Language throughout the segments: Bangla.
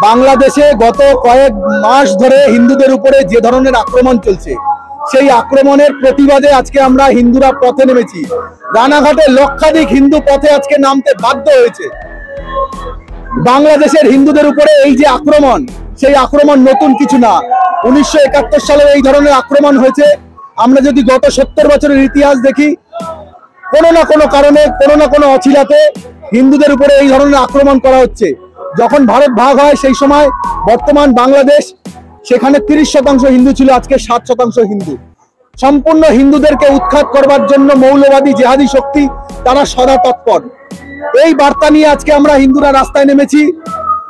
বাংলাদেশে গত কয়েক মাস ধরে হিন্দুদের উপরে যে ধরনের আক্রমণ চলছে, সেই আক্রমণের প্রতিবাদে আজকে আমরা হিন্দুরা পথে নেমেছি। রানাঘাটে লক্ষাধিক হিন্দু পথে আজকে নামতে বাধ্য হয়েছে। বাংলাদেশের হিন্দুদের উপরে এই যে আক্রমণ, সেই আক্রমণ নতুন কিছু না। 1971 সালে এই ধরনের আক্রমণ হয়েছে। আমরা যদি গত 70 বছরের ইতিহাস দেখি, কোনো না কোনো কারণে, কোনো না কোনো অছিলাতে হিন্দুদের উপরে এই ধরনের আক্রমণ করা হচ্ছে। যখন ভারত ভাগ হয় সেই সময় বর্তমান বাংলাদেশ, সেখানে 30% হিন্দু ছিল, আজকে 7% হিন্দু। সম্পূর্ণ হিন্দুদেরকে উৎখাত করবার জন্য মৌলবাদী জেহাদি শক্তি তারা সদা তৎপর। এই বার্তা নিয়ে আজকে আমরা হিন্দুরা রাস্তায় নেমেছি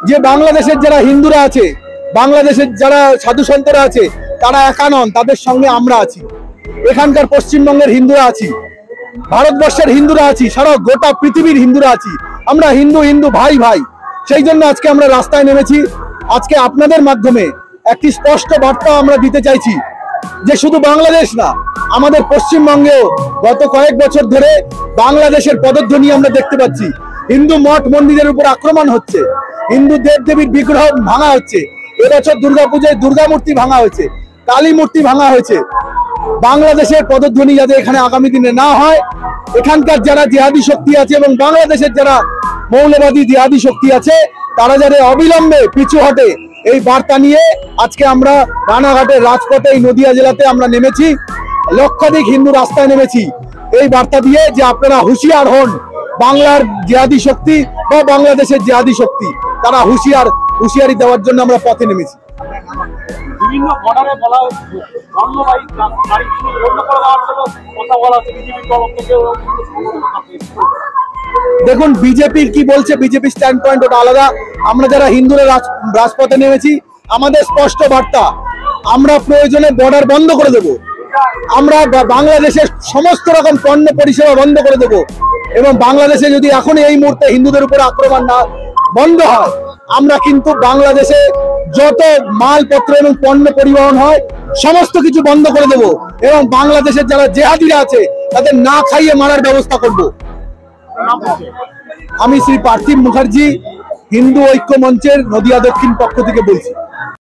যে বাংলাদেশের যারা হিন্দুরা আছে, বাংলাদেশের যারা সাধু সন্তরা আছে, তারা একা নন, তাদের সঙ্গে আমরা আছি। এখানকার পশ্চিমবঙ্গের হিন্দুরা আছি, ভারতবর্ষের হিন্দুরা আছি, সারা গোটা পৃথিবীর হিন্দুরা আছি। আমরা হিন্দু হিন্দু ভাই ভাই। সেই জন্য আজকে আমরা রাস্তায় নেমেছি। আজকে আপনাদের মাধ্যমে একটি স্পষ্ট বার্তা আমরা দিতে চাইছি যে শুধু বাংলাদেশ না, আমাদের পশ্চিমবঙ্গেও গত কয়েক বছর ধরে বাংলাদেশের পদধ্বনি আমরা দেখতে পাচ্ছি। হিন্দু মঠ মন্দিরের উপর আক্রমণ হচ্ছে, হিন্দু দেবদেবীর বিগ্রহ ভাঙা হচ্ছে। এবছর দুর্গাপূজায় দুর্গা মূর্তি ভাঙা হয়েছে, কালী মূর্তি ভাঙা হয়েছে। বাংলাদেশের পদধ্বনি যাতে এখানে আগামী দিনে না হয়, এখানকার যারা জিহাদি শক্তি আছে এবং বাংলাদেশের যারা মৌলবাদী জিহাদি শক্তি আছে, তারা যাতে অবিলম্বে পিছু হটে, এই বার্তা নিয়ে আজকে আমরা রানাঘাটের রাজপথে, এই নদিয়া জেলাতে আমরা নেমেছি। লক্ষাধিক হিন্দু রাস্তায় নেমেছি এই বার্তা দিয়ে যে আপনারা হুঁশিয়ার হন। বাংলার জিহাদি শক্তি বা বাংলাদেশের জিহাদি শক্তি, তারা হুঁশিয়ারি দেওয়ার জন্য আমরা পথে নেমেছি। বিভিন্ন বর্ডারে বলা হচ্ছে কথা বলা হচ্ছে বিজেপির তরফ থেকে। দেখুন বিজেপির কি বলছে, বিজেপি স্ট্যান্ড পয়েন্ট ওটা আলাদা। আমরা যারা হিন্দুরা রাজপথে নেমেছি, আমাদের স্পষ্ট বার্তা, আমরা প্রয়োজনে বর্ডার বন্ধ করে দেব। আমরা বাংলাদেশের সমস্ত রকম পণ্য পরিষেবা বন্ধ করে দেব। এবং বাংলাদেশে যদি এখন এই মুহূর্তে হিন্দুদের উপর আক্রমণ না বন্ধ হয়, আমরা কিন্তু বাংলাদেশে যত মালপত্র এবং পণ্য পরিবহন হয় সমস্ত কিছু বন্ধ করে দেব। এবং বাংলাদেশের যারা জেহাদিরা আছে তাদের না খাইয়ে মারার ব্যবস্থা করব। আমি শ্রী পার্থিব মুখার্জি, হিন্দু ঐক্য মঞ্চের নদিয়া দক্ষিণ পক্ষ থেকে বলছি।